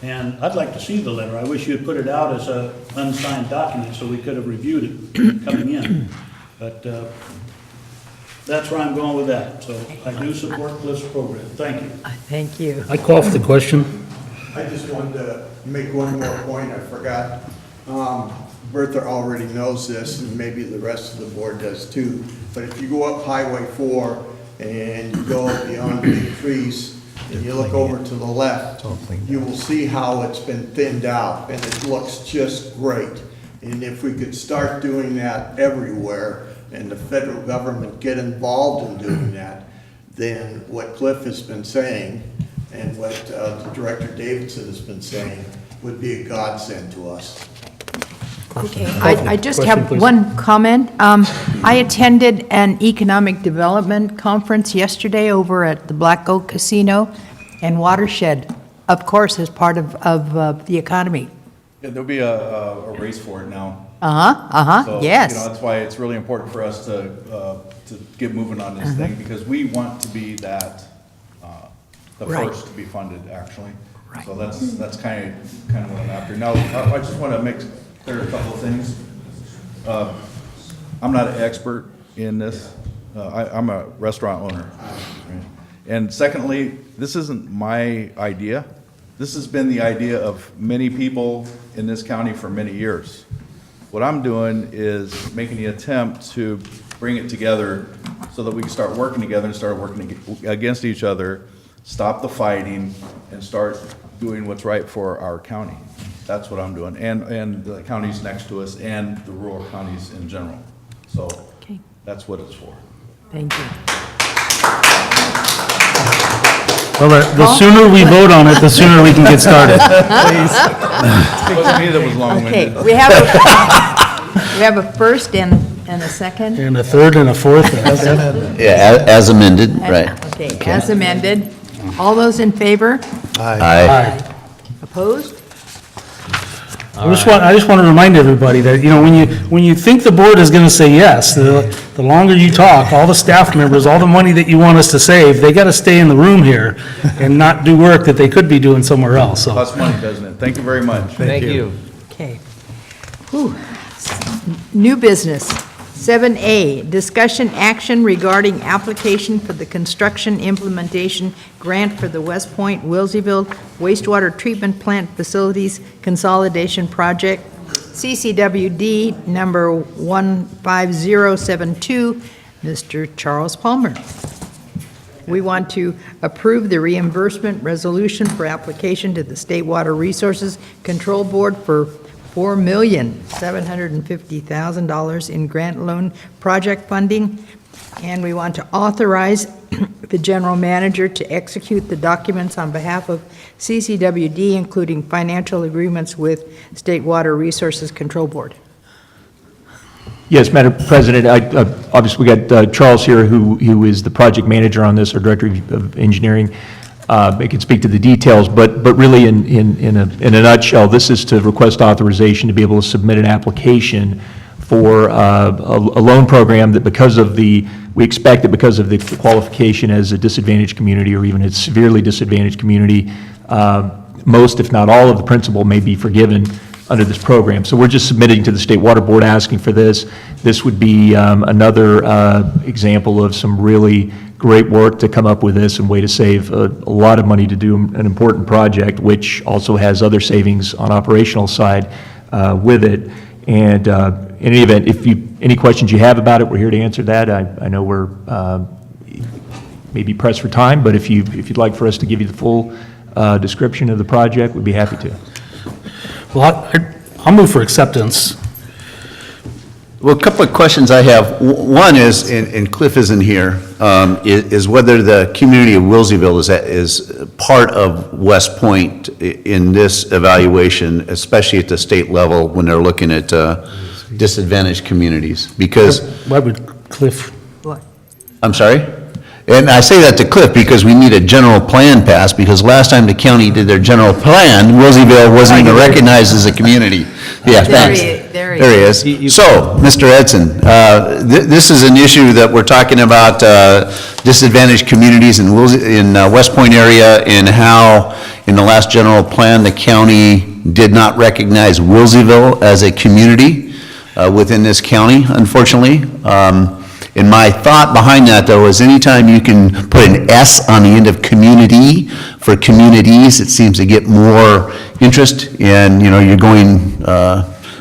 and I'd like to see the letter. I wish you'd put it out as an unsigned document so we could have reviewed it coming in. But that's where I'm going with that. So I do support this program. Thank you. Thank you. I call for the question. I just wanted to make one more point, I forgot. Bertha already knows this, and maybe the rest of the board does too, but if you go up Highway 4 and you go beyond the big trees, and you look over to the left, you will see how it's been thinned out, and it looks just great. And if we could start doing that everywhere, and the federal government get involved in doing that, then what Cliff has been saying, and what the Director Davidson has been saying, would be a godsend to us. Okay, I just Question, have please. one comment. I attended an economic development conference yesterday over at the Black Oak Casino, and Watershed, of course, is part of the economy. Yeah, there'll be a race for it now. So, yes. you know, that's why it's really important for us to get moving on this thing, because we want to be that, the Right. first to be funded, actually. Right. So that's kind of what I'm after. Now, I just want to make clear a couple of things. I'm not an expert in this. I'm a restaurant owner. And secondly, this isn't my idea. This has been the idea of many people in this county for many years. What I'm doing is making the attempt to bring it together so that we can start working together and start working against each other, stop the fighting, and start doing what's right for our county. That's what I'm doing, and the counties next to us, and the rural counties in general. So Okay. that's what it's for. Thank you. Well, the sooner we vote on it, the sooner we can get started. It wasn't me that was Okay, long-winded. we have a first and a second. And a third and a fourth. Yeah, as amended, right. Okay, as amended. All those in favor? Aye. Opposed? I just want to remind everybody that, you know, when you think the board is going to say yes, the longer you talk, all the staff members, all the money that you want us to save, they got to stay in the room here and not do work that they could be doing somewhere else, so. Costs money, doesn't it? Thank you very much. Thank you. Okay. Whew. New business. 7A, discussion action regarding application for the construction implementation grant for the West Point Wilseyville wastewater treatment plant facilities consolidation project, CCWD number 15072, Mr. Charles Palmer. We want to approve the reimbursement resolution for application to the State Water Resources Control Board for $4,750,000 in grant loan project funding, and we want to authorize the general manager to execute the documents on behalf of CCWD, including financial agreements with State Water Resources Control Board. Yes, Madam President, obviously we got Charles here, who is the project manager on this, our Director of Engineering. They can speak to the details, but really in a nutshell, this is to request authorization to be able to submit an application for a loan program that we expect that because of the qualification as a disadvantaged community or even a severely disadvantaged community, most, if not all, of the principal may be forgiven under this program. So we're just submitting to the State Water Board asking for this. This would be another example of some really great work to come up with this and way to save a lot of money to do an important project, which also has other savings on operational side with it. And in any event, any questions you have about it, we're here to answer that. I know we're maybe pressed for time, but if you'd like for us to give you the full description of the project, we'd be happy to. Well, I'll move for acceptance. Well, a couple of questions I have. One is, and Cliff isn't here, is whether the community of Wilseyville is part of West Point in this evaluation, especially at the state level when they're looking at disadvantaged communities, because, Why would Cliff, What? I'm sorry? And I say that to Cliff because we need a general plan passed, because last time the county did their general plan, Wilseyville wasn't even recognized as a community. Yeah, thanks. There he There he is. So, Mr. Edson, this is an issue that we're talking about, disadvantaged communities in West Point area, and how in the last general plan, the county did not recognize Wilseyville as a community within this county, unfortunately. And my thought behind that, though, is anytime you can put an S on the end of community for communities, it seems to get more interest, and, you're going,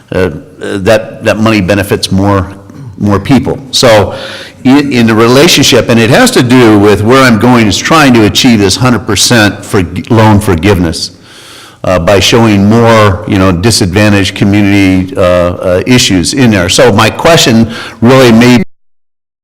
that money benefits more people. So in the relationship, and it has to do with where I'm going, is trying to achieve this 100% for loan forgiveness by showing more, disadvantaged community issues in there. So my question really may